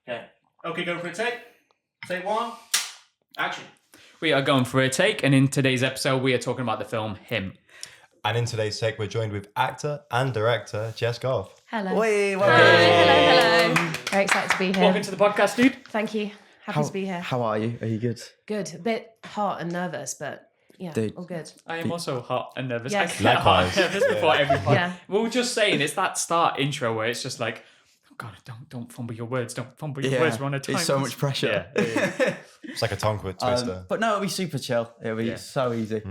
Okay, go for a take. Take one. Action. We are going for a take, and in today's episode, we are talking about the film Him. And in today's take, we're joined with actor and director Jess Gough. Hello. Hey, Hello. Very excited to be here. Welcome to the podcast, dude. Thank you. Happy to be here. How are you? Are you good? Good. A bit hot and nervous, but yeah, Dude. all good. I am also hot and nervous. Yes. I get hot and Likewise. nervous before every pod. Yeah. We were just saying, it's that start intro where it's just like, oh God, don't fumble your words. Don't fumble your words. We're on a time. It's so much pressure. Yeah. It's like a tongue twister. But no, it'll be super chill. It'll be so easy.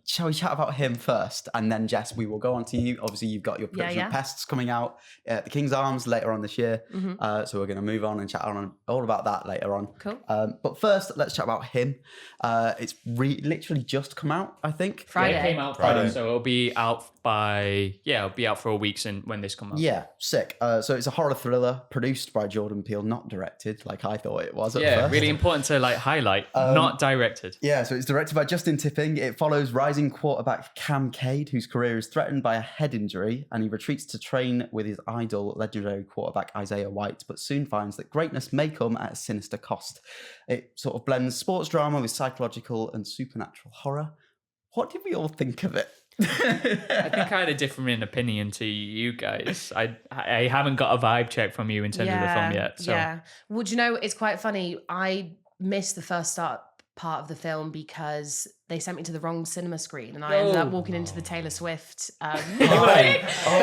Shall we chat about him first? And then, Jess, we will go on to you. Obviously, you've got your production of PESTS coming out at the King's Arms later on this year. So we're going to move on and chat on all about that later on. Cool. But first, let's chat about him. It's literally just come out, I think. Friday. It came out Friday, so it'll be out it'll be out for a week when this comes out. Yeah, sick. So it's a horror thriller produced by Jordan Peele, not directed like I thought it was at first. Really important to highlight, not directed. Yeah, so it's directed by Justin Tipping. It follows rising quarterback Cam Cade, whose career is threatened by a head injury, and he retreats to train with his idol, legendary quarterback Isaiah White, but soon finds that greatness may come at a sinister cost. It sort of blends sports drama with psychological and supernatural horror. What did we all think of it? I think I had a different opinion to you guys. I haven't got a vibe check from you in terms of the film yet. So. Yeah. Well, do you know, it's quite funny. I missed the first part of the film because they sent me to the wrong cinema screen and I ended up walking into the Taylor Swift Oh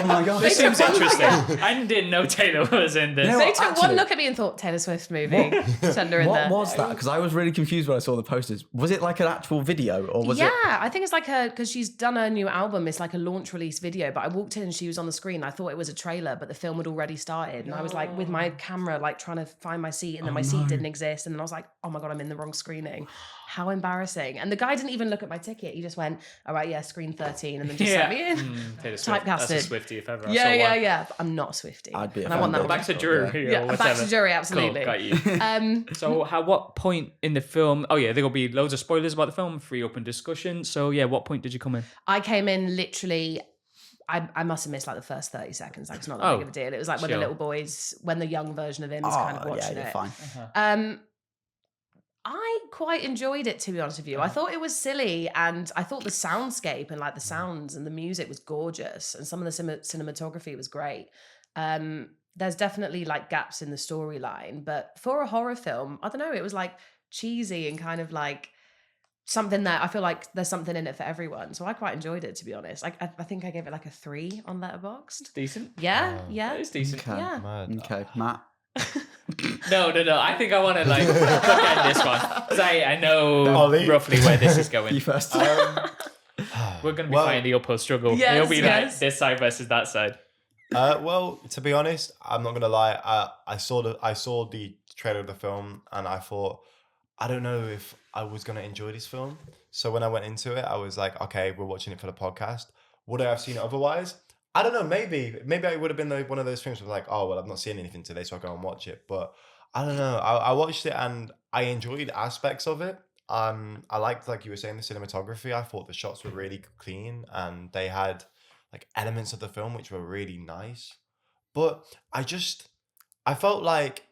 my god. This seems interesting. I didn't know Taylor was in this. They took one look at me and thought, Taylor Swift movie. Send her in there. What was that? Because I was really confused when I saw the posters. Was it like an actual video or was it? Yeah, I think it's like because she's done her new album. It's like a launch release video. But I walked in and she was on the screen. I thought it was a trailer, but the film had already started. And I was like with my camera, like trying to find my seat, and then my seat didn't exist. And then I was like, oh my God, I'm in the wrong screening. How embarrassing. And the guy didn't even look at my ticket. He just went, all right, yeah, screen 13, and then just sent me in. Taylor Swift. Typecasted. That's a Swiftie if ever I saw Yeah. I'm not a Swiftie. I'd be a and I want that fan, Back to jury or back whatever. to jury, absolutely. Cool, got you. So at what point in the film, there'll be loads of spoilers about the film, free open discussion. So yeah, what point did you come in? I came in literally, I must have missed like the first 30 seconds. Like it's not that big of a deal. It was like when the little boys, when the young version of him is kind of watching it. Fine. I quite enjoyed it, to be honest with you. I thought it was silly, and I thought the soundscape and like the sounds and the music was gorgeous, and some of the cinematography was great. There's definitely like gaps in the storyline, but for a horror film, I don't know, it was like cheesy and kind of like something that I feel like there's something in it for everyone. So I quite enjoed it, to be honest. I think I gave it like a 3 on Letterboxd. Decent. Yeah. It's decent. Okay. Yeah. Okay, Matt. No. I think I want to look at this one because I know roughly where this is going. You first. We're going to be fighting the uphill struggle. Yes, It'll be like this side versus that side. Well, to be honest, I'm not gonna lie. I saw the trailer of the film and I thought, I don't know if I was gonna enjoy this film. So when I went into it, I was like, okay, we're watching it for the podcast. Would I have seen it otherwise? I don't know. Maybe I would have been one of those films where like, oh well, I've not seen anything today, so I'll go and watch it. But I don't know. I watched it and I enjoyed aspects of it. I liked, like you were saying, the cinematography. I thought the shots were really clean and they had like elements of the film which were really nice. But I felt like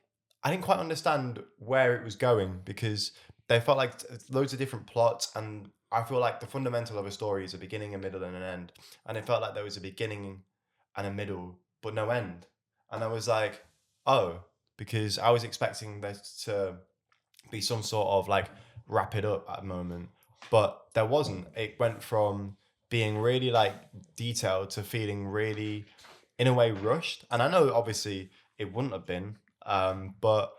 I didn't quite understand where it was going because they felt like loads of different plots, and I feel like the fundamental of a story is a beginning, a middle, and an end. And it felt like there was a beginning and a middle, but no end. And I was like, oh, because I was expecting there to be some sort of like wrap it up at a moment, but there wasn't. It went from being really like detailed to feeling really, in a way, rushed. And I know obviously it wouldn't have been, but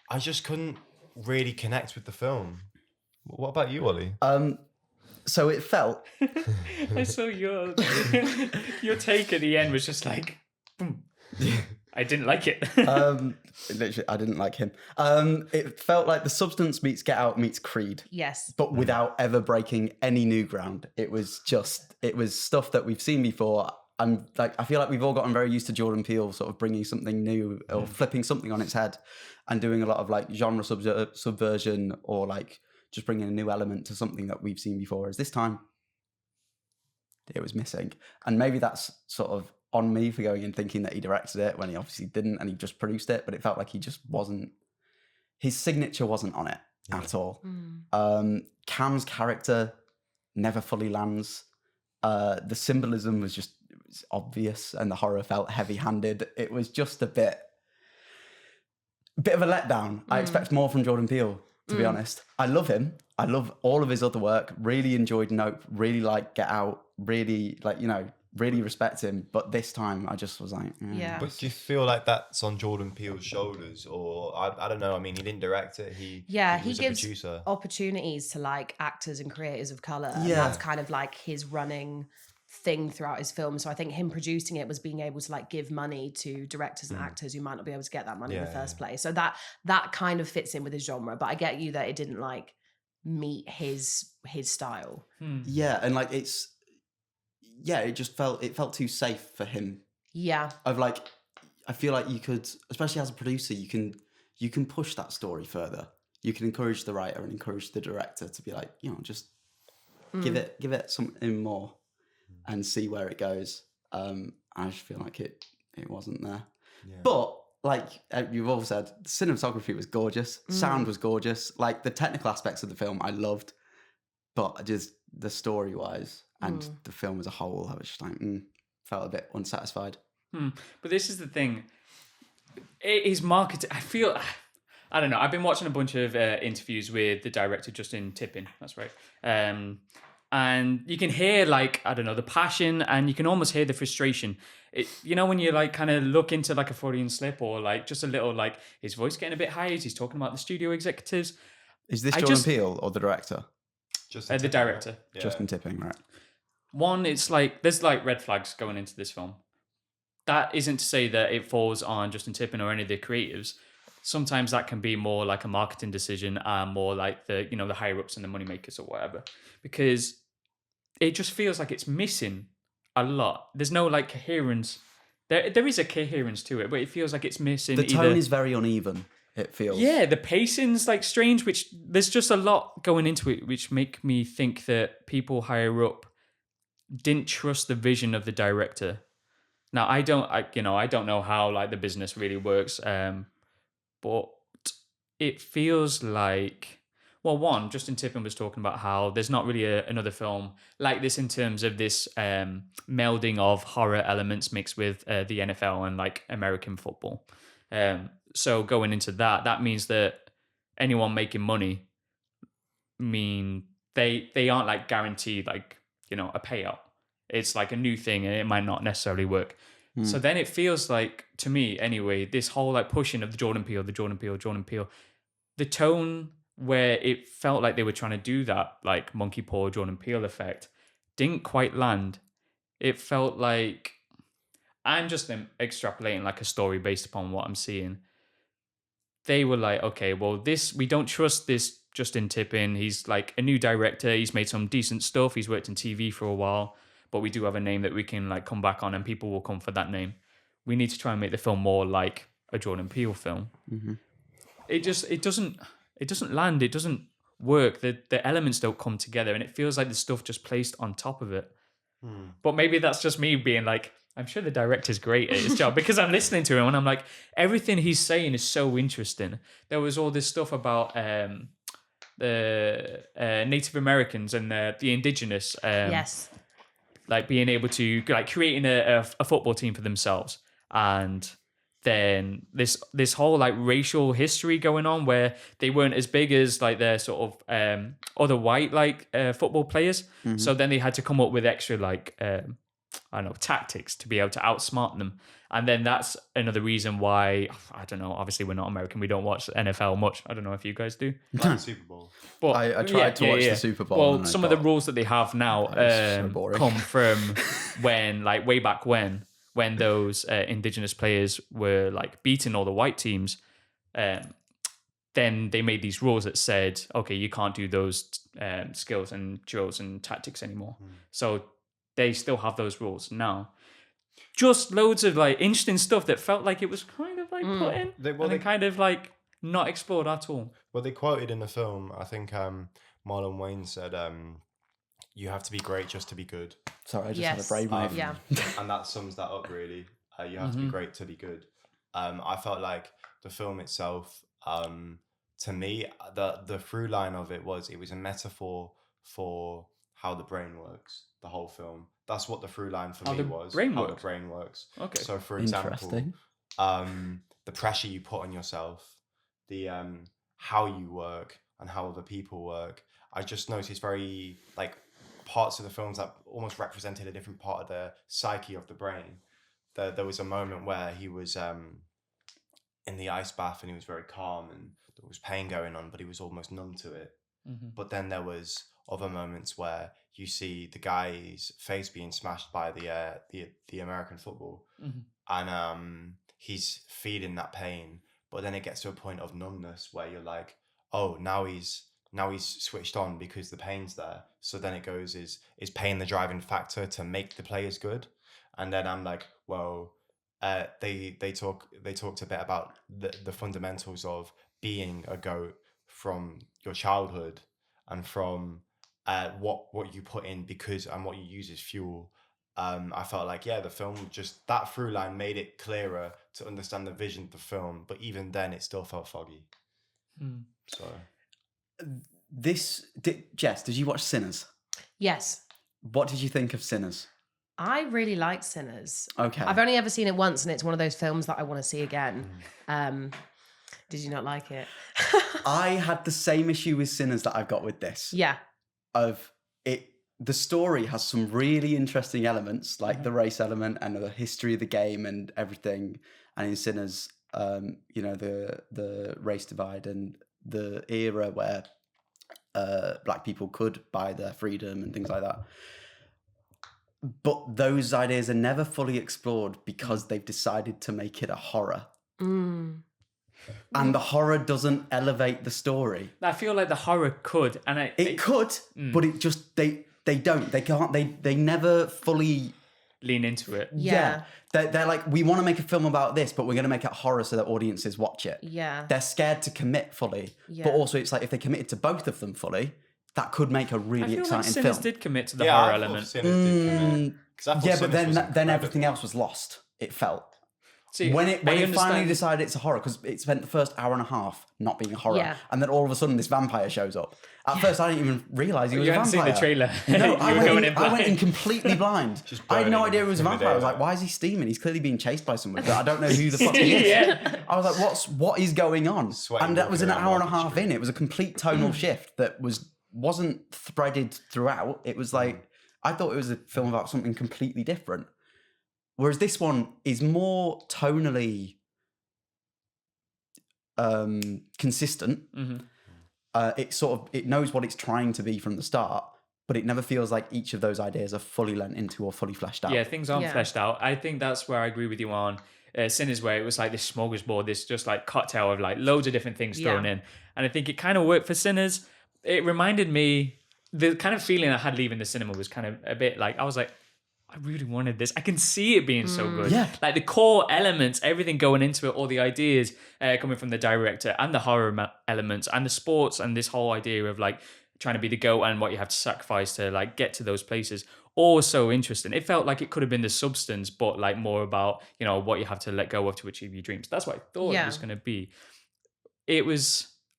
I just couldn't really connect with the film. What about you, Ollie? So it felt. I saw your take at the end was just like, I didn't like it. Literally, I didn't like him. It felt like the Substance meets Get Out meets Creed. Yes. But without ever breaking any new ground. It was stuff that we've seen before. I feel like we've all gotten very used to Jordan Peele sort of bringing something new or flipping something on its head and doing a lot of like genre subversion or like just bringing a new element to something that we've seen before. As this time, it was missing. And maybe that's sort of on me for going in thinking that he directed it when he obviously didn't, and he just produced it. But it felt like he just wasn't. His signature wasn't on it at all. Cam's character never fully lands. The symbolism was just obvious, and the horror felt heavy-handed. It was just a bit of a letdown. I expect more from Jordan Peele, to be honest. I love him. I love all of his other work. Really enjoyed Nope. Really like Get Out. Really really respect him. But this time, I just was like, Yeah. But do you feel like that's on Jordan Peele's shoulders, or I don't know? I mean, he didn't direct it. He was gives a producer. opportunities to like actors and creators of color. Yeah. And that's kind of like his running thing throughout his film. So I think him producing it was being able to like give money to directors and actors who might not be able to get that money in the first place. So that kind of fits in with his genre. But I get you that it didn't like meet his style. Yeah, and like it felt too safe for him. Yeah. I feel like you could, especially as a producer, you can push that story further. You can encourage the writer and encourage the director to be like, just give it something more and see where it goes. I just feel like it wasn't there. Yeah. But like you've all said, the cinematography was gorgeous, sound was gorgeous. Like the technical aspects of the film, I loved, but just the story wise and the film as a whole, I was just like, felt a bit unsatisfied. But this is the thing. It is marketed. I don't know. I've been watching a bunch of interviews with the director, Justin Tippin. That's right. And you can hear the passion, and you can almost hear the frustration. When you like kind of look into like a Freudian slip, or like just a little like his voice getting a bit high as he's talking about the studio executives. Is this Jordan Peele or the director? The director. Right? Yeah. Justin Tipping, right? One, it's like there's like red flags going into this film. That isn't to say that it falls on Justin Tippin or any of the creatives. Sometimes that can be more like a marketing decision, more like the the higher ups and the money makers or whatever, because it just feels like it's missing a lot. There's no like coherence. There is a coherence to it, but it feels like it's missing. The tone is very uneven. It feels. Yeah, the pacing's like strange. Which there's just a lot going into it, which make me think that people higher up didn't trust the vision of the director. Now I don't know how like the business really works, but it feels like, well, one, Justin Tippin was talking about how there's not really another film like this in terms of this melding of horror elements mixed with the NFL and like American football. So going into that means that anyone making money they aren't like guaranteed like a payout. It's like a new thing, and it might not necessarily work. So then it feels like, to me anyway, this whole like pushing of the Jordan Peele, the tone where it felt like they were trying to do that like Monkey Paw Jordan Peele effect didn't quite land. It felt like I'm just extrapolating like a story based upon what I'm seeing. They were like, okay, well, we don't trust this Justin Tippin. He's like a new director. He's made some decent stuff. He's worked in TV for a while, but we do have a name that we can like come back on, and people will come for that name. We need to try and make the film more like a Jordan Peele film. Mm-hmm. It doesn't land. It doesn't work. The elements don't come together, and it feels like the stuff just placed on top of it. But maybe that's just me being like, I'm sure the director's great at his job, because I'm listening to him and I'm like, everything he's saying is so interesting. There was all this stuff about the Native Americans and the indigenous. Yes. Like being able to like creating a football team for themselves, and then this whole like racial history going on where they weren't as big as like their sort of other white like football players. Mm-hmm. So then they had to come up with extra like tactics to be able to outsmart them. And then that's another reason why, I don't know, obviously we're not American, we don't watch NFL much. I don't know if you guys do. Like the Super Bowl. But I tried to watch the Super Bowl. Well, some of the rules that they have now come from when, like way back when those indigenous players were like beating all the white teams. Then they made these rules that said, okay, you can't do those skills and drills and tactics anymore. So they still have those rules now. Just loads of like interesting stuff that felt like it was kind of like put in and kind of like not explored at all. Well, they quoted in the film, I think Marlon Wayne said, you have to be great just to be good. Sorry, I just had a brainwave. Yeah. And that sums that up really. You have to be great to be good. I felt like the film itself, to me, the through line of it was a metaphor for how the brain works. The whole film. That's what the through line for me was. Brain how works. the brain works. Okay. So for example, Interesting. the pressure you put on yourself, the how you work and how other people work. I just noticed very like parts of the films that almost represented a different part of the psyche of the brain. There was a moment where he was in the ice bath and he was very calm and there was pain going on, but he was almost numb to it. But then there was other moments where you see the guy's face being smashed by the American football, and he's feeling that pain. But then it gets to a point of numbness where you're like, oh, now he's switched on because the pain's there. So then it goes, is pain the driving factor to make the players good? And then I'm like, well, they talked a bit about the fundamentals of being a GOAT from your childhood and from what you put in and what you use as fuel. I felt like, the film, just that through line made it clearer to understand the vision of the film, but even then it still felt foggy. So Jess, did you watch Sinners? Yes. What did you think of Sinners? I really like Sinners. Okay. I've only ever seen it once, and it's one of those films that I want to see again. Did you not like it? I had the same issue with Sinners that I've got with this. Yeah. The story has some really interesting elements, like the race element and the history of the game and everything. And in Sinners, the race divide and the era where black people could buy their freedom and things like that. But those ideas are never fully explored because they've decided to make it a horror. And the horror doesn't elevate the story. I feel like the horror could, and it could, but it just they don't. They can't. They never fully lean into it. Yeah. They're like, we want to make a film about this, but we're going to make it horror so that audiences watch it. Yeah. They're scared to commit fully, but also it's like if they committed to both of them fully, that could make a really exciting like Sinners film. did commit to the horror element. But then everything else was lost. It felt. See, when it finally decided it's a horror, because it spent the first hour and a half not being a horror, and then all of a sudden this vampire shows up. At first, I didn't even realise he was a vampire. You hadn't seen the trailer. No, I went in completely blind. I had no idea he was a vampire. I was like, why is he steaming? He's clearly being chased by someone, but I don't know who the fuck he is. I was like, what is going on? And that was an hour and a half in. It was a complete tonal shift that wasn't threaded throughout. It was like, I thought it was a film about something completely different. Whereas this one is more tonally consistent. It knows what it's trying to be from the start, but it never feels like each of those ideas are fully lent into or fully fleshed out. Yeah, things aren't fleshed out. I think that's where I agree with you on Sinners, where it was like this smorgasbord, this just like cocktail of like loads of different things thrown in. And I think it kind of worked for Sinners. It reminded me, the kind of feeling I had leaving the cinema was kind of a bit like, I was like, I really wanted this. I can see it being so good. Yeah. Like the core elements, everything going into it, all the ideas coming from the director and the horror elements and the sports and this whole idea of like trying to be the GOAT and what you have to sacrifice to like get to those places. All so interesting. It felt like it could have been the substance, but like more about, what you have to let go of to achieve your dreams. That's what I thought it was going to be. I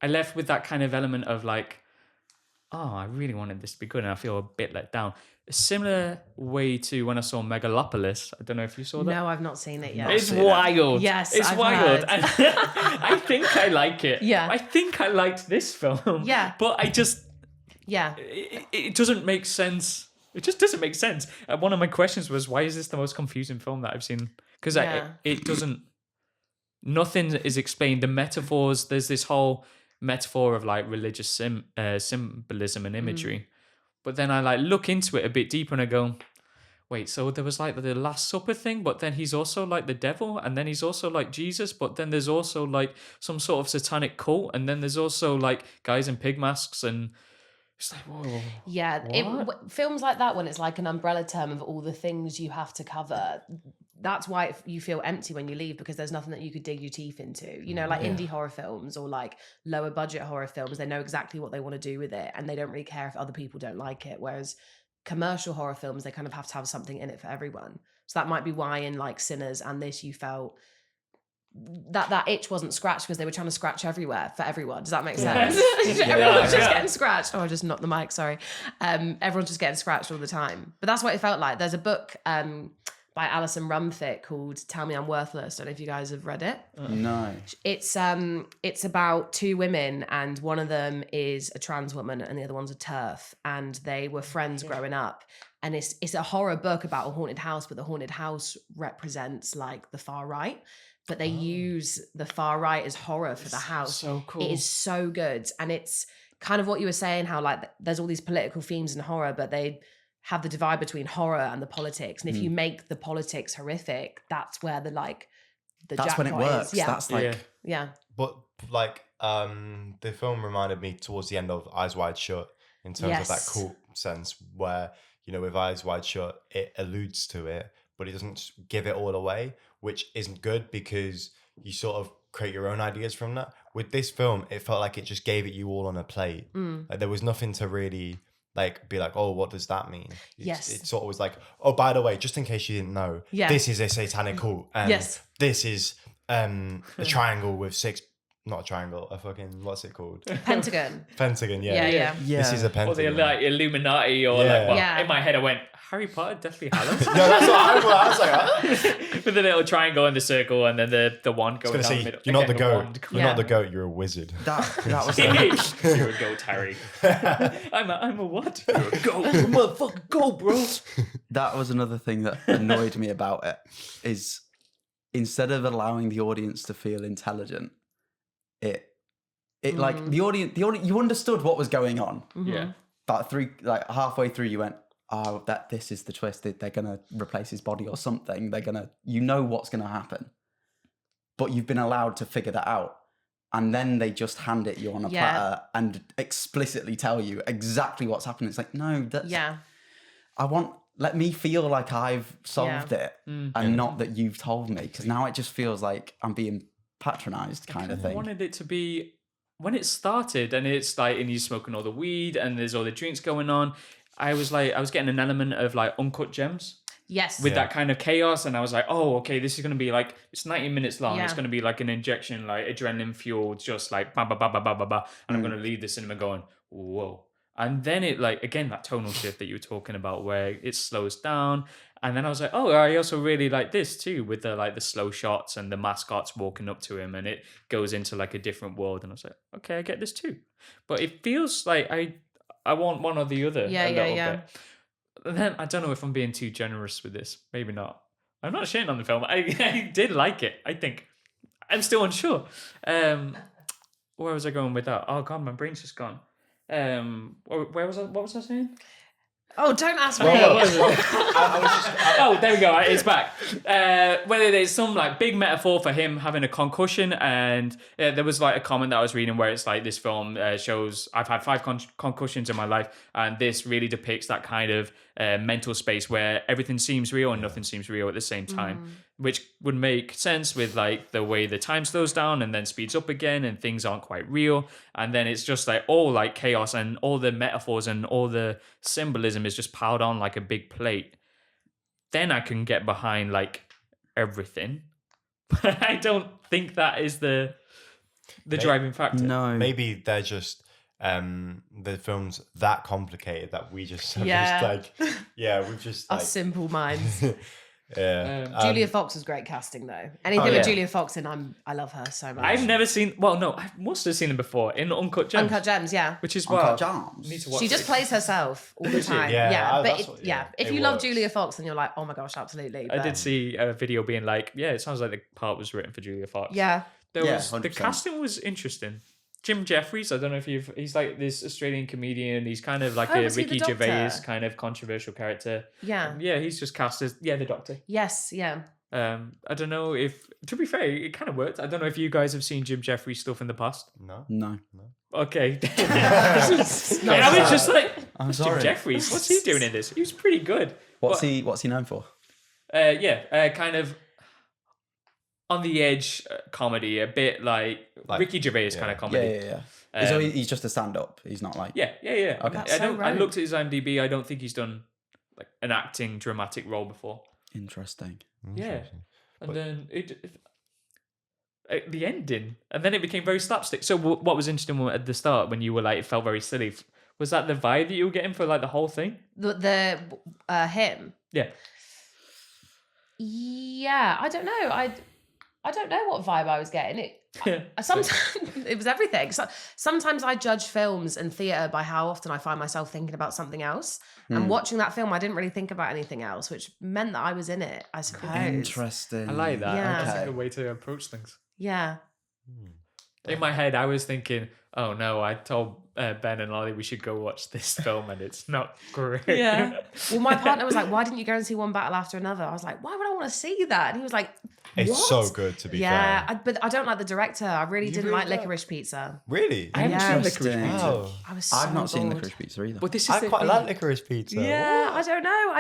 left with that kind of element of like, oh, I really wanted this to be good, and I feel a bit let down. A similar way to when I saw Megalopolis. I don't know if you saw that. No, I've not seen it yet. It's wild. Yes, it's I've wild. heard. And I think I like it. Yeah. I think I liked this film. Yeah. But I just... Yeah. It doesn't make sense. It just doesn't make sense. One of my questions was, why is this the most confusing film that I've seen? Because it doesn't... Nothing is explained. The metaphors, there's this whole metaphor of like religious symbolism and imagery. But then I like look into it a bit deeper and I go, wait, so there was like the Last Supper thing, but then he's also like the devil, and then he's also like Jesus, but then there's also like some sort of satanic cult, and then there's also like guys in pig masks, and it's like, whoa. Yeah, films like that, when it's like an umbrella term of all the things you have to cover, that's why you feel empty when you leave, because there's nothing that you could dig your teeth into. Like indie horror films or like lower budget horror films, they know exactly what they want to do with it, and they don't really care if other people don't like it. Whereas commercial horror films, they kind of have to have something in it for everyone. So that might be why in like Sinners and this, you felt that itch wasn't scratched because they were trying to scratch everywhere for everyone. Does that make sense? Everyone's just getting scratched. Oh, I just knocked the mic, sorry. Everyone's just getting scratched all the time. But that's what it felt like. There's a book by Alison Rumfick called Tell Me I'm Worthless. Don't know if you guys have read it. No. It's about two women, and one of them is a trans woman and the other one's a TERF, and they were friends growing up. And it's a horror book about a haunted house, but the haunted house represents like the far right. But they use the far right as horror for the house. So cool. It is so good. And it's kind of what you were saying, how like there's all these political themes in horror, but they have the divide between horror and the politics. And if you make the politics horrific, that's where the that's when it jackpot works. is. Yeah. That's like Yeah. But like the film reminded me towards the end of Eyes Wide Shut in terms of that Yes. cult sense where, you know, with Eyes Wide Shut, it alludes to it, but it doesn't give it all away, which isn't good because you sort of create your own ideas from that. With this film, it felt like it just gave it you all on a plate. Like there was nothing to really like be like, oh, what does that mean? Yes. It sort of was like, oh, by the way, just in case you didn't know, this is a satanic cult. And Yes. this is a triangle with six, not a triangle, a fucking, what's it called? Pentagon. Pentagon, yeah. Yeah. This is a Or pentagon. the like Illuminati, or Yeah. like, well, Yeah. in my head I went, Harry Potter, Deathly Hallows. No, that's what I was like, huh? With the little triangle and the circle, and then the wand I going was down gonna the say, middle. you're not the Again, goat. wand. You're not the goat, you're a wizard. that was You're a goat, Harry. I'm a what? You're a goat. You're a motherfucking goat, bro. that was another thing that annoyed me about it, is instead of allowing the audience to feel intelligent, it like the audience you understood what was going on, Yeah. but halfway through you went, oh, this is the twist, they're gonna replace his body or something, you know what's gonna happen, but you've been allowed to figure that out, and then they just hand it you on a platter and explicitly tell you exactly what's happening. It's like, no, that's let me feel like I've solved it and not that you've told me, because now it just feels like I'm being patronized kind of I thing. wanted it to be when it started, and it's like, and you're smoking all the weed and there's all the drinks going on. I was getting an element of like Uncut Gems. Yes. With that kind of chaos, and I was like, oh, okay, this is going to be like, it's 90 minutes long. Yeah. It's going to be like an injection, like adrenaline fueled, just like ba ba ba ba ba ba ba. And I'm going to leave the cinema going, whoa. And then it like, again, that tonal shift that you were talking about where it slows down. And then I was like, oh, I also really like this too, with the slow shots and the mascots walking up to him, and it goes into like a different world. And I was like, okay, I get this too. But it feels like I want one or the other a little bit. And then I don't know if I'm being too generous with this. Maybe not. I'm not shitting on the film. I did like it, I think. I'm still unsure. Where was I going with that? Oh God, my brain's just gone. Where was I? What was I saying? Oh, don't ask me. Oh, there we go. It's back. Whether there's some like big metaphor for him having a concussion, and there was like a comment that I was reading where it's like, this film shows I've had 5 concussions in my life, and this really depicts that kind of mental space where everything seems real and nothing seems real at the same time, which would make sense with like the way the time slows down and then speeds up again, and things aren't quite real, and then it's just like all like chaos, and all the metaphors and all the symbolism is just piled on like a big plate. Then I can get behind like everything, but I don't think that is the driving factor. No. Maybe they're just the film's that complicated that we just have Yeah. just like we've just Our like simple minds. yeah. Julia Fox was great casting though. Anything with Julia Fox in, I love her so much. I've never seen. Well, no, I must have seen them before in Uncut Gems. Uncut Gems, yeah. Which is Uncut why Gems. need to watch. She just it. plays herself all the time. Yeah, Yeah, that's but what- if it you love works. Julia Fox, then you're like, oh my gosh, absolutely. I But, did see a video being like, yeah, it sounds like the part was written for Julia Fox. Yeah. There Yeah, was the 100%. casting was interesting. Jim Jeffries, I don't know if he's like this Australian comedian. He's kind of like Oh, a was he the Ricky Doctor? Gervais kind of controversial character. Yeah. Yeah, he's just cast as the Doctor. Yes, yeah. I don't know if, to be fair, it kind of worked. I don't know if you guys have seen Jim Jeffries stuff in the past. No. Okay. I was just like, I'm Jim sorry. Jeffries, what's he doing in this? He was pretty good. What's But- he known for? kind of on the edge comedy, a bit like Ricky Gervais kind of comedy. Yeah. So he's just a stand-up. He's not like. Yeah. Okay. That's so I rogue. looked at his IMDb. I don't think he's done an acting dramatic role before. Interesting. Yeah, and then the ending, and then it became very slapstick. So what was interesting at the start when you were like, it felt very silly. Was that the vibe that you were getting for like the whole thing? The him. Yeah. Yeah, I don't know. I don't know what vibe I was getting. Sometimes it was everything. So, sometimes I judge films and theatre by how often I find myself thinking about something else. And watching that film, I didn't really think about anything else, which meant that I was in it, I suppose. Interesting. I like that. Yeah. That's a good way to approach things. Yeah. In my head, I was thinking, oh no, I told Ben and Lolly we should go watch this film and it's not great. Yeah. Well, my partner was like, why didn't you go and see one battle after another? I was like, why would I want to see that? And he was like, It's what? so good, to be fair. But I don't like the director. I really didn't really like don't? Licorice Pizza. Really? I haven't seen Interesting. Licorice Pizza. Wow. I was so I've not seen bored. Licorice Pizza either. But this is I the quite thing. like licorice pizza. Yeah, I don't know.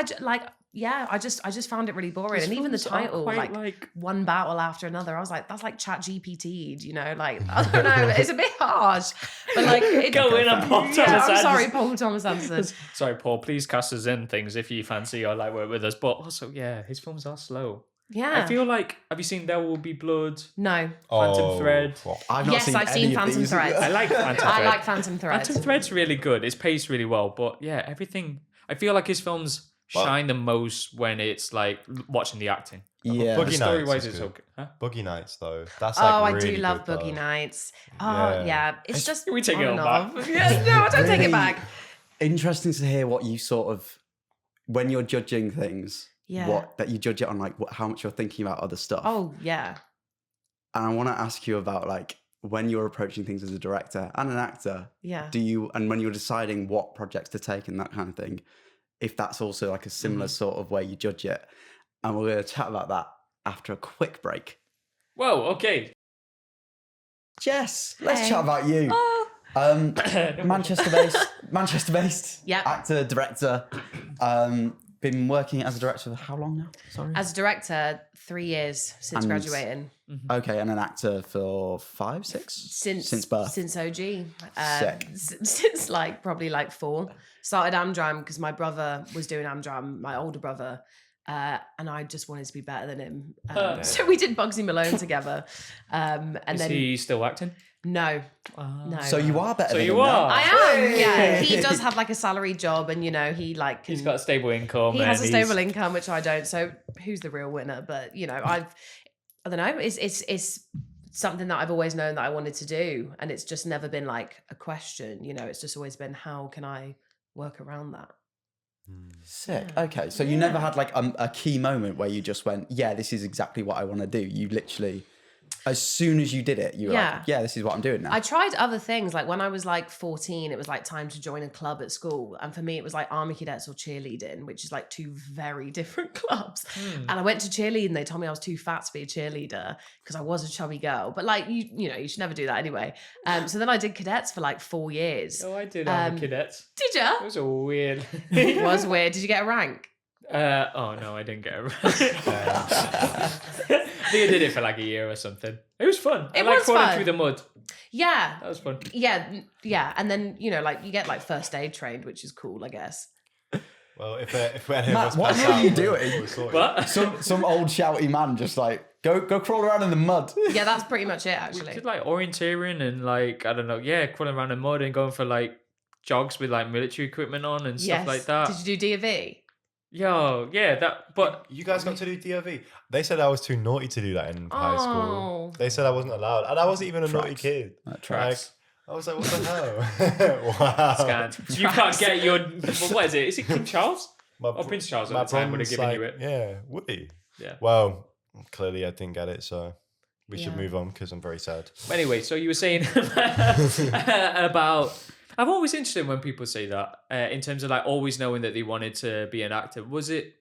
I just found it really boring. And even the films are title, quite like one battle after another, I was like, that's like Chat GPT, you know? Like, I don't know. It's a bit harsh. But like, it, Go in on Paul Thomas I'm Anderson. sorry, Paul Thomas Anderson. Sorry, Paul. Please cast us in things if you fancy or like work with us. But also, yeah, his films are slow. Yeah. I feel like, have you seen There Will Be Blood? No. Phantom Thread. fuck. I've not Yes, seen I've any seen of Phantom these. Thread. I like Phantom Thread. I like Phantom Thread. Phantom Thread's really good. It's paced really well. But yeah, everything. I feel like his films shine the most when it's like watching the acting. Yeah. Boogie Story Nights wise, is it's good. okay. Huh? Boogie Nights, though. That's Oh, like I really do love good, Boogie though. Nights. Oh, Yeah. yeah. It's just We take it on all and back. off. Yeah, no, I don't take it back. Interesting to hear what you sort of, when you're judging things, Yeah. that you judge it on, like how much you're thinking about other stuff. Oh, yeah. And I want to ask you about like when you're approaching things as a director and an actor, Yeah. and when you're deciding what projects to take and that kind of thing, if that's also like a similar sort of way you judge it. And we're going to chat about that after a quick break. Whoa, okay. Jess, let's Hey. chat about you. Oh. Manchester-based Yep. actor, director. Been working as a director for how long now? Sorry. As a director, 3 years since And- graduating. Okay, and an actor for 5, 6? Since birth. Since OG. Sick. Since like probably like 4. Started Amdram because my brother was doing Amdram, my older brother. And I just wanted to be better than him. So we did Bugsy Malone together. And Is then he still acting? no. No. So you are better So than you him now. are. I am, yeah. He does have like a salaried job, and you know he like can, He's got a stable income. he has a and stable income, which I don't. So who's the real winner? But you know, I don't know. It's something that I've always known that I wanted to do, and it's just never been like a question. You know, it's just always been how can I work around that. Sick. Okay, so you never had like a key moment where you just went, yeah, this is exactly what I want to do. You literally, as soon as you did it, you were Yeah. like, yeah, this is what I'm doing now. I tried other things. Like when I was like 14, it was like time to join a club at school. And for me, it was like Army Cadets or cheerleading, which is like 2 very different clubs. And I went to cheerleading. They told me I was too fat to be a cheerleader because I was a chubby girl. But like, you know, you should never do that anyway. So then I did cadets for like 4 years. Oh, I did Army Cadets. Did It you? was a weird. It was weird. Did you get a rank? Oh no, I didn't get it right. I think I did it for like a year or something. It was fun. I It like was crawling fun. through the mud. Yeah. That was fun. Yeah. And then, you know, like you get like first aid trained, which is cool, I guess. Well, if any of Matt, us what pass are out, you we're doing? sorted. But some old shouty man just like, go crawl around in the mud. Yeah, that's pretty much it, we actually. did like orienteering and like I don't know, yeah, crawling around in mud and going for like jogs with like military equipment on and stuff like that. Did you do D of E? Yo, yeah, that. But You guys got to do DOV. They said I was too naughty to do that in high Oh. school. They said I wasn't allowed, and I wasn't even a naughty Tracks. kid. tracks. I was like, what the hell? Wow. Scanned. You can't get your. Well, what is it? Is it King Charles? My Oh, Prince Charles at my the time would have brom's given you it. Yeah, would he? Yeah. Well, clearly I didn't get it, so we should Yeah. move on because I'm very sad. Anyway, so you were saying about. I'm always interested when people say that in terms of like always knowing that they wanted to be an actor. Was it?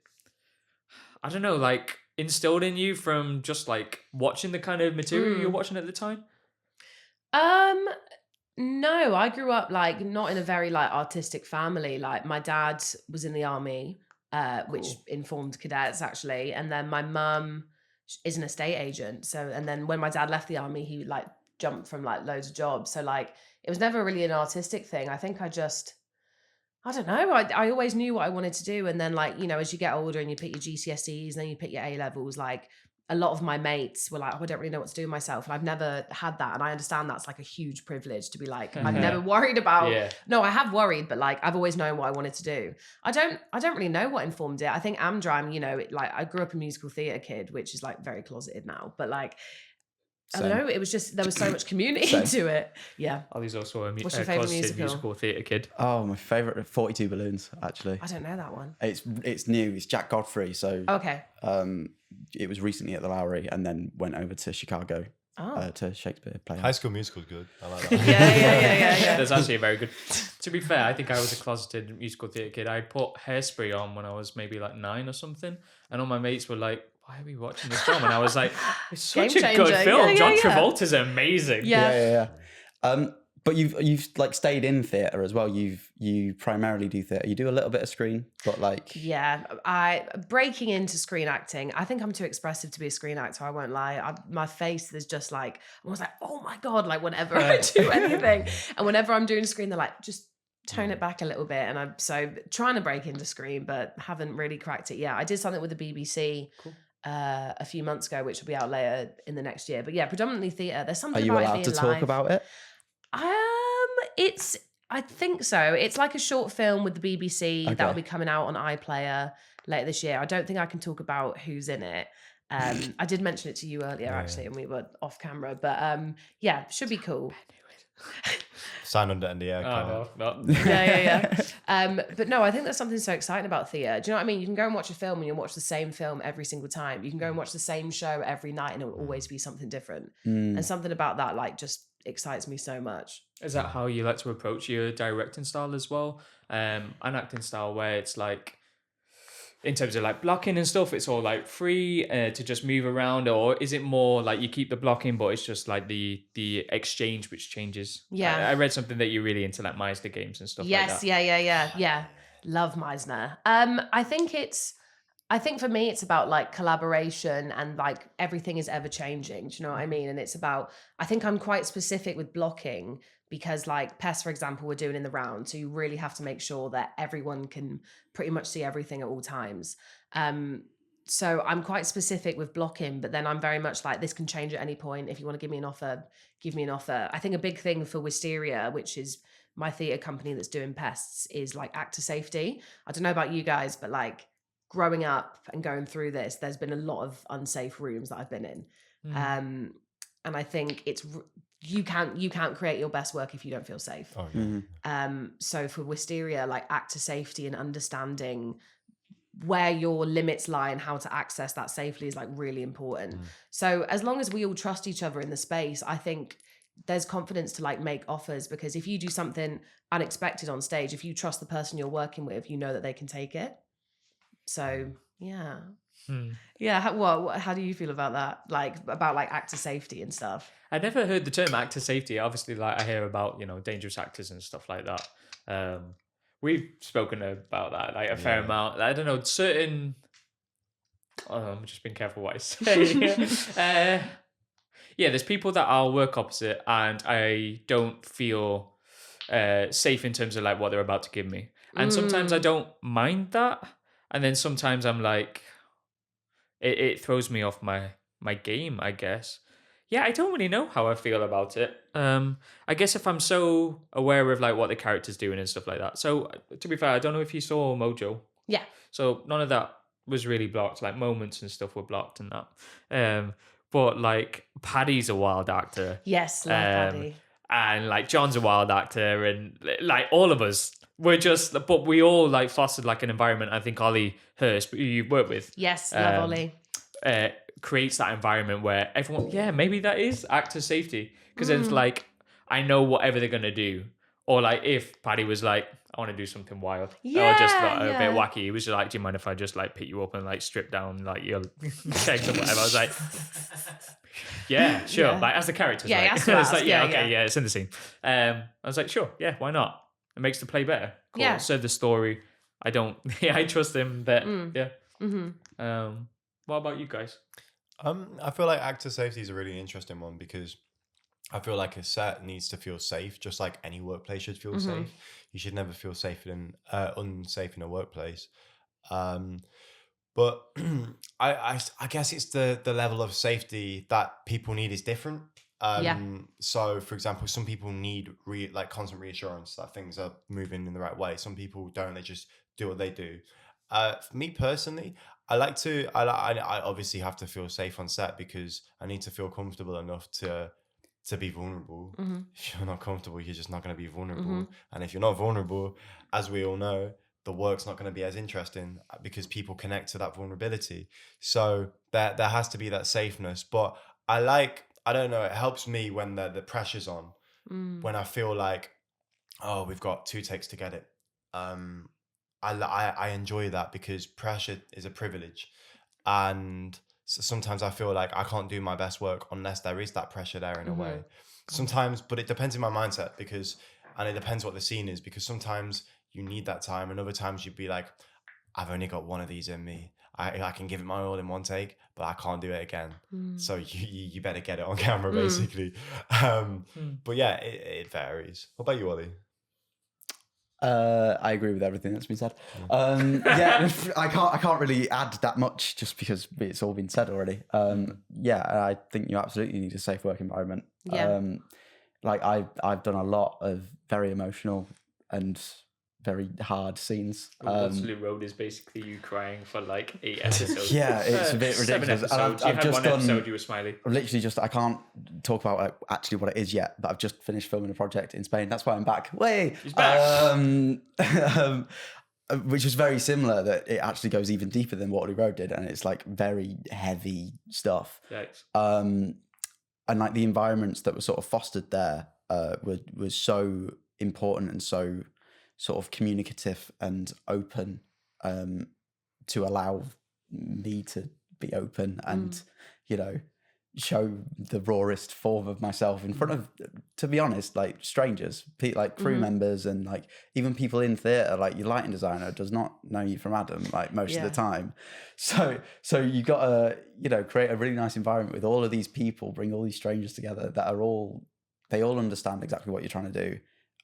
I don't know, like instilled in you from just like watching the kind of material you're watching at the time. No, I grew up like not in a very like artistic family. Like my dad was in the army, which informed cadets actually, and then my mum is an estate agent. So, and then when my dad left the army, he like jumped from like loads of jobs. So like it was never really an artistic thing. I think I I don't know. I always knew what I wanted to do. And then like, you know, as you get older and you pick your GCSEs and then you pick your A levels, like a lot of my mates were like, oh, I don't really know what to do with myself. And I've never had that. And I understand that's like a huge privilege to be like, I've never worried about, no, I have worried, but like, I've always known what I wanted to do. I don't really know what informed it. I think Amdram, you know, like I grew up a musical theatre kid, which is like very closeted now, but like, I don't know. It was just, there was so much community to it. Yeah. Ollie's also a What's your favourite musical theatre kid. Oh, my favourite 42 Balloons, actually. I don't know that one. It's new. It's Jack Godfrey. So okay. It was recently at the Lowry and then went over to Chicago to Shakespeare Playhouse. High School Musical's good. I like that. yeah. There's actually a very good. To be fair, I think I was a closeted musical theatre kid. I put Hairspray on when I was maybe like 9 or something, and all my mates were like, "Why are we watching this film?" And I was like, "It's such Game a good changer. film. Yeah, John Travolta's amazing." Yeah. But you've like stayed in theatre as well. You primarily do theatre. You do a little bit of screen, but like I breaking into screen acting. I think I'm too expressive to be a screen actor. I won't lie. My face is just like I was like, oh my god, like whenever I do anything, and whenever I'm doing screen, they're like, just tone it back a little bit. And I'm so trying to break into screen, but haven't really cracked it yet. I did something with the BBC. Cool. A few months ago, which will be out later in the next year. But yeah, predominantly theatre. There's something. Are you about allowed it to being talk live. about it? I think so. It's like a short film with the BBC that will be coming out on iPlayer later this year. I don't think I can talk about who's in it. I did mention it to you earlier, actually, and we were off camera. But yeah, should be cool. Sign under NDA. No. Yeah. But no, I think there's something so exciting about theatre. Do you know what I mean? You can go and watch a film and you'll watch the same film every single time. You can go and watch the same show every night and it will always be something different. And something about that like just excites me so much. Is that how you like to approach your directing style as well? An acting style where it's like, in terms of like blocking and stuff, it's all like free to just move around, or is it more like you keep the blocking, but it's just like the exchange which changes? Yeah, I read something that you're really into like Meisner games and stuff. Yes, like that. yeah. Love Meisner. I think for me, it's about like collaboration and like everything is ever changing. Do you know what I mean? And it's about, I think I'm quite specific with blocking because like PESTS, for example, we're doing in the round. So you really have to make sure that everyone can pretty much see everything at all times. So I'm quite specific with blocking, but then I'm very much like, this can change at any point. If you want to give me an offer, give me an offer. I think a big thing for Wisteria, which is my theatre company that's doing PESTS, is like actor safety. I don't know about you guys, but like, growing up and going through this, there's been a lot of unsafe rooms that I've been in. And I think it's you can't create your best work if you don't feel safe. So for Wisteria, like actor safety and understanding where your limits lie and how to access that safely is like really important. So as long as we all trust each other in the space, I think there's confidence to like make offers, because if you do something unexpected on stage, if you trust the person you're working with, you know that they can take it. So yeah. How do you feel about that? Like about like actor safety and stuff? I never heard the term actor safety. Obviously, like I hear about, dangerous actors and stuff like that. We've spoken about that like a fair amount. I don't know, certain. I'm just being careful what I say. There's people that I'll work opposite, and I don't feel safe in terms of like what they're about to give me. And sometimes I don't mind that. And then sometimes I'm like, it throws me off my game, I guess. Yeah, I don't really know how I feel about it. I guess if I'm so aware of like what the character's doing and stuff like that. So to be fair, I don't know if you saw Mojo. Yeah. So none of that was really blocked. Like moments and stuff were blocked and that. But like Paddy's a wild actor. Yes, love Paddy. And like John's a wild actor, and like all of us. But we all like fostered like an environment. I think Ollie Hurst, who you work with. Yes, love Ollie. Creates that environment where everyone, maybe that is actor safety. Because it's like, I know whatever they're going to do. Or like if Paddy was like, I want to do something wild. Or just like, a bit wacky. He was just like, do you mind if I just like pick you up and like strip down like your legs or whatever? I was like, yeah, sure. Like as the characters. Yeah, right? it's like, it's in the scene. I was like, sure, yeah, why not? It makes the play better. Cool. Yeah. Serve the story. I don't. I trust him. That. Yeah. What about you guys? I feel like actor safety is a really interesting one because I feel like a set needs to feel safe, just like any workplace should feel safe. You should never feel unsafe in a workplace. But I guess it's the level of safety that people need is different. So, for example, some people need like constant reassurance that things are moving in the right way. Some people don't; they just do what they do. For me personally, I obviously have to feel safe on set because I need to feel comfortable enough to be vulnerable. If you're not comfortable, you're just not going to be vulnerable. And if you're not vulnerable, as we all know, the work's not going to be as interesting because people connect to that vulnerability. So there has to be that safeness. But I don't know, it helps me when the pressure's on, when I feel like, oh, we've got 2 takes to get it. I enjoy that because pressure is a privilege. And so sometimes I feel like I can't do my best work unless there is that pressure there in a way. Sometimes, but it depends on my mindset and it depends what the scene is, because sometimes you need that time, and other times you'd be like, I've only got 1 of these in me. I can give it my all in 1 take, but I can't do it again. So you better get it on camera, basically. But yeah, it varies. What about you, Ollie? I agree with everything that's been said. Yeah, I can't really add that much just because it's all been said already. Yeah, I think you absolutely need a safe work environment. Yeah. Like I've done a lot of very emotional and very hard scenes. Waterloo Road is basically you crying for like 8 episodes. Yeah, it's a bit 7 ridiculous. episodes. I've You had just one done, episode you were smiling. literally just, I can't talk about actually what it is yet, but I've just finished filming a project in Spain. That's why I'm back. Way! He's back. Which is very similar, that it actually goes even deeper than Waterloo Road did, and it's like very heavy stuff. Yikes. And like the environments that were sort of fostered there was so important and so sort of communicative and open, to allow me to be open and, you know, show the rawest form of myself in front of, to be honest, like strangers, like crew members, and like even people in theatre. Like your lighting designer does not know you from Adam, like most of the time. So you got to, you know, create a really nice environment with all of these people, bring all these strangers together that are they all understand exactly what you're trying to do.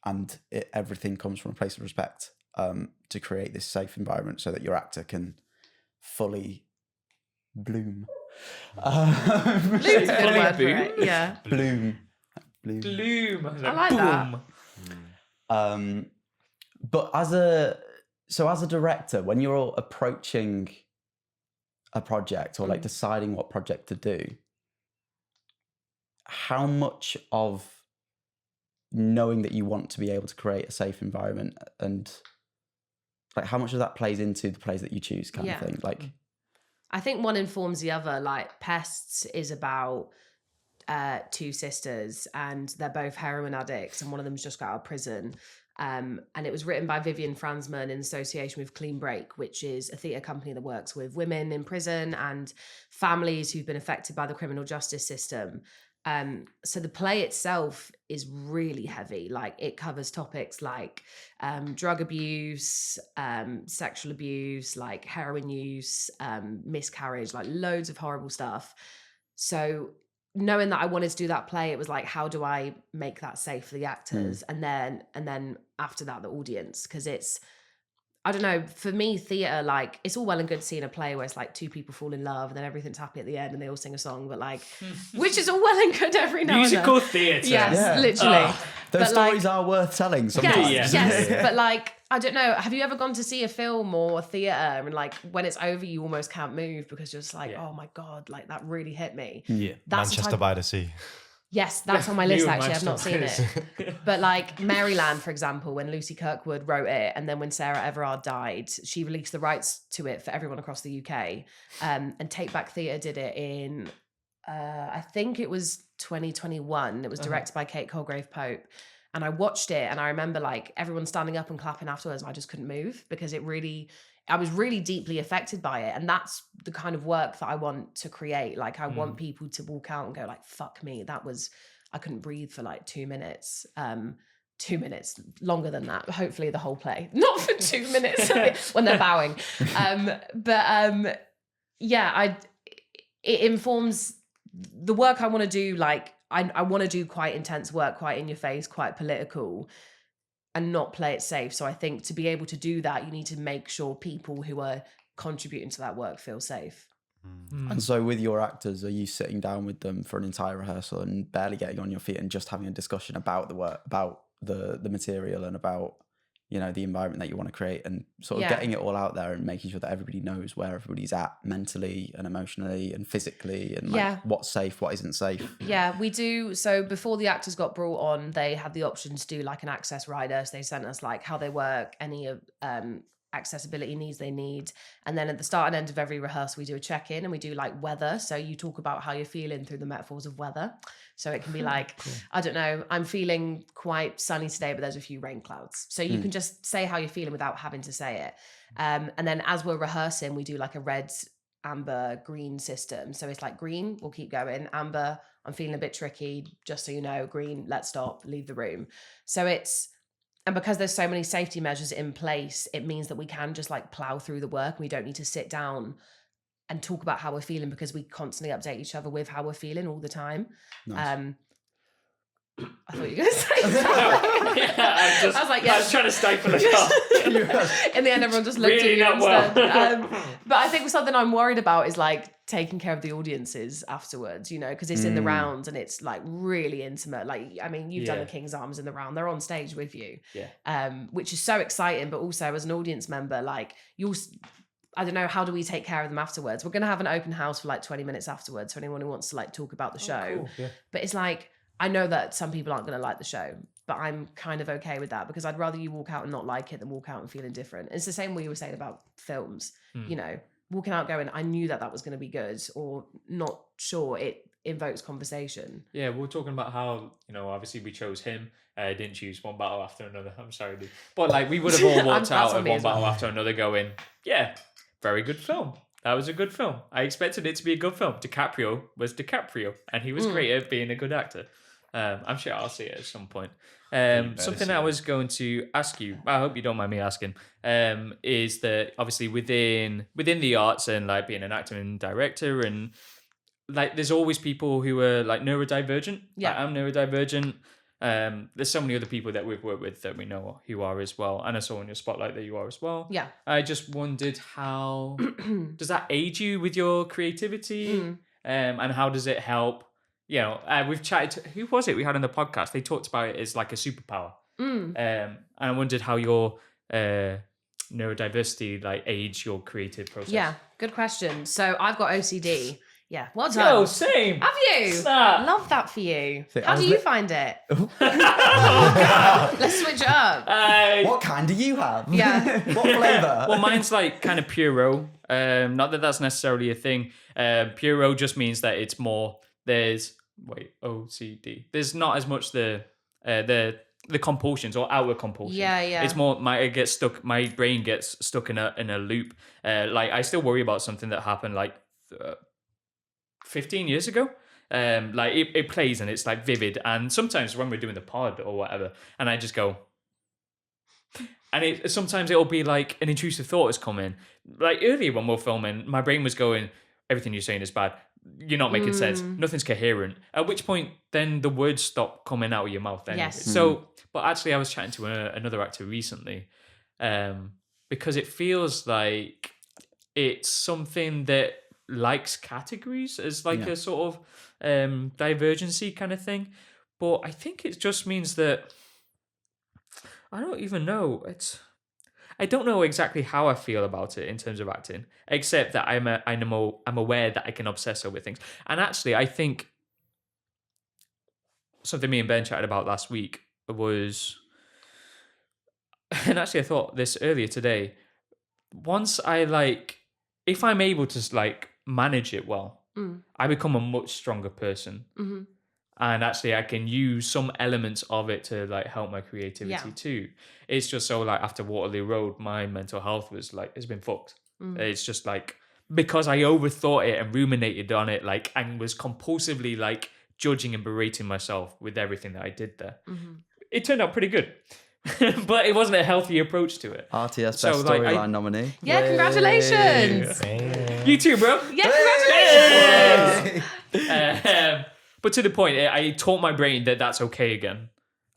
And everything comes from a place of respect, to create this safe environment so that your actor can fully bloom. Bloom's a good word for it. Yeah. Bloom. Bloom. I like that. But as a director, when you're approaching a project or like deciding what project to do, how much of knowing that you want to be able to create a safe environment, and like how much of that plays into the plays that you choose, kind of thing? Like, I think one informs the other. Like Pests is about 2 sisters, and they're both heroin addicts, and one of them's just got out of prison. And it was written by Vivienne Franzmann in association with Clean Break, which is a theatre company that works with women in prison and families who've been affected by the criminal justice system. So the play itself is really heavy. Like it covers topics like drug abuse, sexual abuse, like heroin use, miscarriage, like loads of horrible stuff. So knowing that I wanted to do that play, it was like, how do I make that safe for the actors? And then after that, the audience, because it's, I don't know, for me, theatre, like, it's all well and good seeing a play where it's like 2 people fall in love and then everything's happy at the end and they all sing a song, but like, which is all well and good every now and then. Musical theatre. Yes, literally. Those But, stories like, are worth telling sometimes. Yes. But like, I don't know, have you ever gone to see a film or theatre and like when it's over, you almost can't move because you're just like, oh my God, like that really hit me. Yeah. That's Manchester by the Sea. Yes, that's on my list You actually. I've not seen Manchester it. But like Maryland, for example, when Lucy Kirkwood wrote it and then when Sarah Everard died, she released the rights to it for everyone across the UK. And Take Back Theatre did it in, I think it was 2021. It was directed by Kate Colgrave Pope. And I watched it and I remember like everyone standing up and clapping afterwards. And I just couldn't move because I was really deeply affected by it. And that's the kind of work that I want to create. Like I want people to walk out and go like, fuck me. I couldn't breathe for like 2 minutes. 2 minutes, longer than that. Hopefully the whole play, not for 2 minutes when they're bowing. It informs the work I want to do. Like I want to do quite intense work, quite in your face, quite political, and not play it safe. So I think to be able to do that, you need to make sure people who are contributing to that work feel safe. And so with your actors, are you sitting down with them for an entire rehearsal and barely getting on your feet and just having a discussion about the work, about the material and about, you know, the environment that you want to create, and sort of getting it all out there and making sure that everybody knows where everybody's at mentally and emotionally and physically, and like what's safe, what isn't safe? Yeah, we do. So before the actors got brought on, they had the option to do like an access rider. So they sent us like how they work, any accessibility needs they need. And then at the start and end of every rehearsal, we do a check-in and we do like weather. So you talk about how you're feeling through the metaphors of weather. So it can be like, I don't know, I'm feeling quite sunny today, but there's a few rain clouds. So you can just say how you're feeling without having to say it. And then as we're rehearsing, we do like a red, amber, green system. So it's like green, we'll keep going. Amber, I'm feeling a bit tricky, just so you know. Green, let's stop, leave the room. So and because there's so many safety measures in place, it means that we can just like plow through the work. We don't need to sit down and talk about how we're feeling, because we constantly update each other with how we're feeling all the time. Nice. I thought you were going to say something. Yeah, I was like, I was trying to stifle the car. In the end, everyone just looked Really at you not instead. well. But I think something I'm worried about is like taking care of the audiences afterwards, you know, because it's in the rounds and it's like really intimate. Like, I mean, you've done the King's Arms in the round. They're on stage with you, which is so exciting. But also as an audience member, like I don't know, how do we take care of them afterwards? We're going to have an open house for like 20 minutes afterwards for anyone who wants to like talk about the show. Cool. Yeah. But it's like, I know that some people aren't going to like the show, but I'm kind of okay with that, because I'd rather you walk out and not like it than walk out and feel indifferent. It's the same way you were saying about films, you know, walking out going, I knew that was going to be good, or not sure, it invokes conversation. Yeah, we were talking about how, you know, obviously we chose him. Didn't choose one battle after another. I'm sorry, dude. But like, we would have all walked out of one battle after another going, yeah, very good film. That was a good film. I expected it to be a good film. DiCaprio was DiCaprio, and he was great at being a good actor. I'm sure I'll see it at some point. Something I was going to ask you, I hope you don't mind me asking, is that obviously within the arts and like being an actor and director, and like there's always people who are like neurodivergent. Yeah. Like, I'm neurodivergent. There's so many other people that we've worked with that we know who are as well. And I saw in your spotlight that you are as well. Yeah. I just wondered, how does that aid you with your creativity? And how does it help? You know, we've chatted to, who was it we had on the podcast? They talked about it as like a superpower. And I wondered how your neurodiversity like aids your creative process. Yeah, good question. So I've got OCD. Yeah, well done. Yo, same. Have you? Snap. Love that for you. See, How I do was you li- find it? Oh, God. Let's switch it up. What kind do you have? Yeah. What flavour? Well, mine's like kind of puro. Not that that's necessarily a thing. Puro just means that it's more. OCD. There's not as much the compulsions or outward compulsions. Yeah. It's more my brain gets stuck in a loop. Like I still worry about something that happened like 15 years ago. Like it plays and it's like vivid, and sometimes when we're doing the pod or whatever, and I just go, and sometimes it'll be like an intrusive thought has come in. Like earlier when we we're filming, my brain was going, everything you're saying is bad. You're not making sense. Nothing's coherent. At which point, then the words stop coming out of your mouth. Anyway. Yes. So, but actually, I was chatting to another actor recently, because it feels like it's something that likes categories as like a sort of divergency kind of thing. But I think it just means that I don't even know. I don't know exactly how I feel about it in terms of acting, except that I'm aware that I can obsess over things. And actually, I think something me and Ben chatted about last week was, and actually I thought this earlier today, once if I'm able to like manage it well, I become a much stronger person. Mm-hmm. And actually, I can use some elements of it to like help my creativity too. It's just so like after Waterloo Road, my mental health was like has been fucked. It's just like because I overthought it and ruminated on it, like and was compulsively like judging and berating myself with everything that I did there. Mm-hmm. It turned out pretty good, but it wasn't a healthy approach to it. RTS Best like, Storyline nominee. Yeah, congratulations. You too, bro. Yeah, congratulations. But to the point, I taught my brain that that's okay again.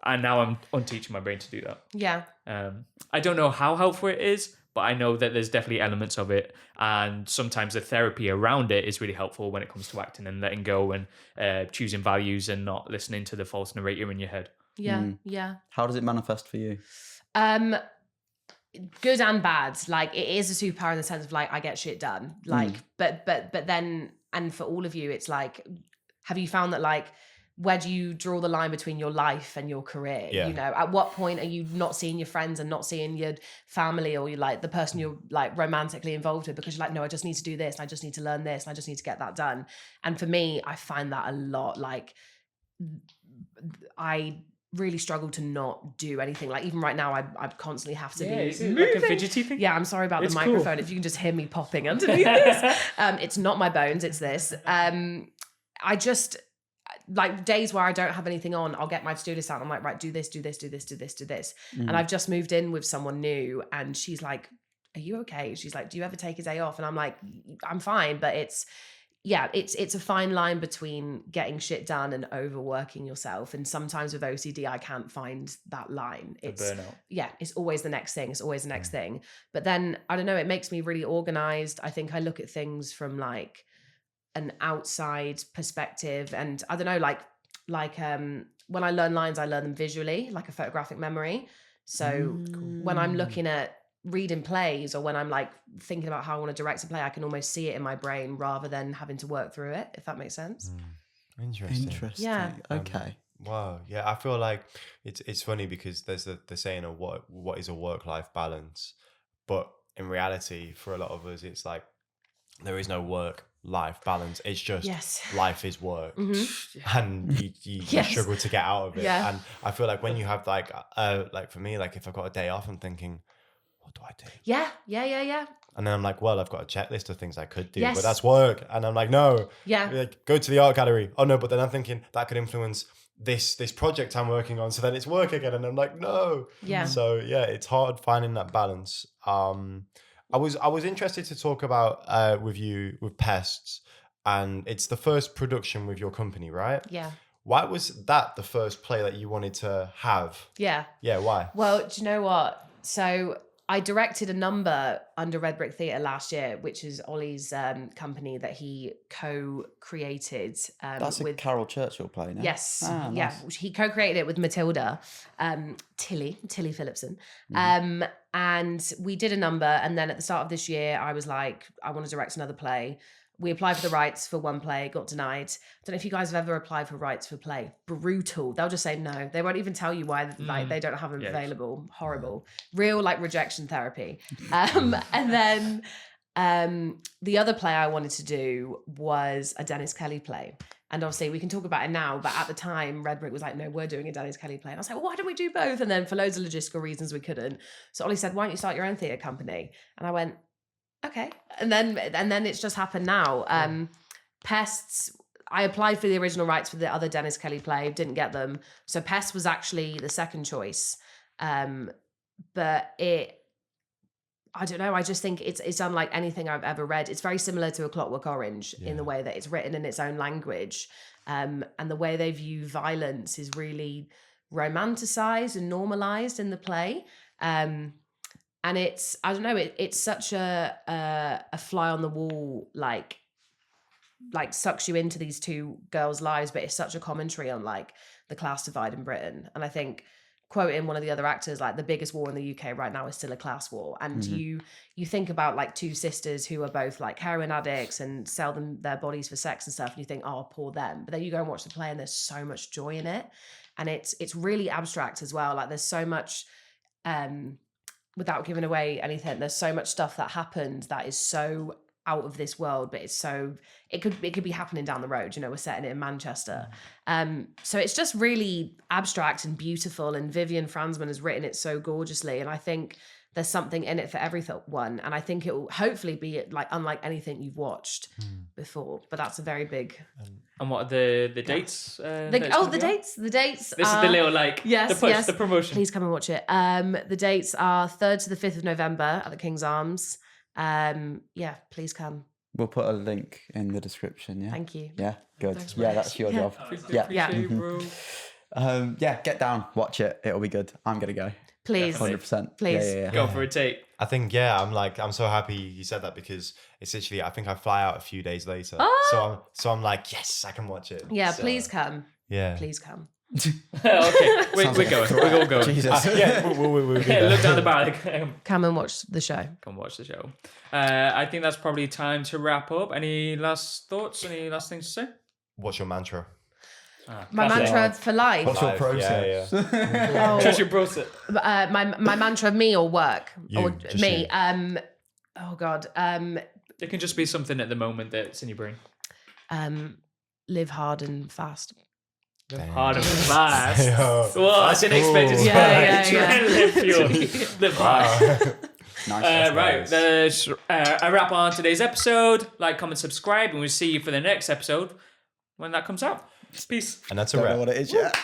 And now I'm unteaching my brain to do that. Yeah. I don't know how helpful it is, but I know that there's definitely elements of it. And sometimes the therapy around it is really helpful when it comes to acting and letting go and choosing values and not listening to the false narrator in your head. Yeah. Yeah. How does it manifest for you? Good and bad. Like, it is a superpower in the sense of like, I get shit done. Like, but then, and for all of you, it's like, have you found that like, where do you draw the line between your life and your career? Yeah. You know, at what point are you not seeing your friends and not seeing your family, or you like the person you're like romantically involved with, because you're like, no, I just need to do this, and I just need to learn this, and I just need to get that done. And for me, I find that a lot. Like, I really struggle to not do anything. Like, even right now, I constantly have to be is it moving. like a fidgety thing? Yeah, I'm sorry about It's the cool. microphone. If you can just hear me popping underneath this. It's not my bones, it's this. I just, like, days where I don't have anything on, I'll get my to-do list out. I'm like, right, do this, do this, do this, do this, do this. And I've just moved in with someone new, and she's like, are you okay? She's like, do you ever take a day off? And I'm like, I'm fine. But it's a fine line between getting shit done and overworking yourself. And sometimes with OCD, I can't find that line. It's burnout. Yeah, it's always the next thing. It's always the next thing. But then, I don't know, it makes me really organized. I think I look at things from like an outside perspective, and I don't know, like when I learn lines, I learn them visually, like a photographic memory. So when I'm looking at reading plays, or when I'm like thinking about how I want to direct a play, I can almost see it in my brain rather than having to work through it, if that makes sense. Interesting. Yeah. Okay. Wow. Yeah, I feel like it's funny because there's the saying of what is a work-life balance, but in reality, for a lot of us, it's like there is no work-life balance. It's just life is work, and you struggle to get out of it. Yeah. And I feel like when you have like for me, like if I've got a day off, I'm thinking, what do I do? Yeah. And then I'm like, well, I've got a checklist of things I could do, Yes. but that's work. And I'm like, no. Yeah. Like, go to the art gallery. Oh no, but then I'm thinking that could influence this project I'm working on. So then it's work again. And I'm like, no. Yeah. So yeah, it's hard finding that balance. I was interested to talk about with you with PESTS, and it's the first production with your company, right? Yeah. Why was that the first play that you wanted to have? Yeah. Yeah, why? Well, do you know what? So I directed a number under Red Brick Theatre last year, which is Ollie's company that he co-created. That's with a Carol Churchill play, no? Yes. Ah, Yeah. nice. He co-created it with Matilda, Tilly Phillipson. And we did a number. And then at the start of this year, I was like, I want to direct another play. We applied for the rights for one play, got denied. I don't know if you guys have ever applied for rights for play. Brutal. They'll just say no. They won't even tell you why like they don't have them available. Horrible. Real like rejection therapy. And then the other play I wanted to do was a Dennis Kelly play. And obviously we can talk about it now, but at the time Red Brick was like, no, we're doing a Dennis Kelly play. And I was like, well, why don't we do both? And then for loads of logistical reasons we couldn't. So Ollie said, why don't you start your own theatre company? And I went, okay. And then it's just happened now. PESTS, I applied for the original rights for the other Dennis Kelly play, didn't get them. So PESTS was actually the second choice. But I don't know, I just think it's unlike anything I've ever read. It's very similar to A Clockwork Orange in the way that it's written in its own language. And the way they view violence is really romanticized and normalized in the play. And it's, I don't know, it's such a fly on the wall, like sucks you into these two girls' lives, but it's such a commentary on like the class divide in Britain. And I think, quoting one of the other actors, like the biggest war in the UK right now is still a class war. And you think about like two sisters who are both like heroin addicts and sell their bodies for sex and stuff, and you think, oh, poor them. But then you go and watch the play and there's so much joy in it. And it's really abstract as well. Like there's so much, without giving away anything, there's so much stuff that happened that is so out of this world, but it could be happening down the road. You know, we're setting it in Manchester. So it's just really abstract and beautiful, and Vivienne Franzmann has written it so gorgeously. And I think there's something in it for everyone. And I think it will hopefully be like unlike anything you've watched before. But that's a very big. And what are the dates? The dates. This is the little like the push, the promotion. Please come and watch it. The dates are 3rd to the 5th of November at the King's Arms. Please come. We'll put a link in the description. Yeah. Thank you. Yeah. Good. Thanks, Yeah, Max. that's your Yeah. job. Yeah. Appreciate it, bro. Yeah. Get down. Watch it. It'll be good. I'm gonna go. Please. 100%. Please. Yeah. Go for a take. I think I'm so happy you said that because it's literally I think I fly out a few days later. Oh! So I'm like, yes, I can watch it. Yeah, So, please come. Yeah. Please come. Okay, Sounds we're like a going. threat. We're all going. Jesus. Yeah, we'll be Yeah, there. look down the back. Come and watch the show. Come watch the show. I think that's probably time to wrap up. Any last thoughts? Any last things to say? What's your mantra? My Classic. mantra for life. What's your Life, process? yeah, Oh, Trust your process. my mantra of me or work You, or just me. you. Oh God. It can just be something at the moment that's in your brain. Live hard and fast. Hard and fast. Yo, Well, I didn't expect it to Yeah, be yeah, live pure. Live hard. Nice. Right, there's a wrap on today's episode. Like, comment, subscribe, and we'll see you for the next episode when that comes out. Peace. And that's a Don't know wrap. what it is yet.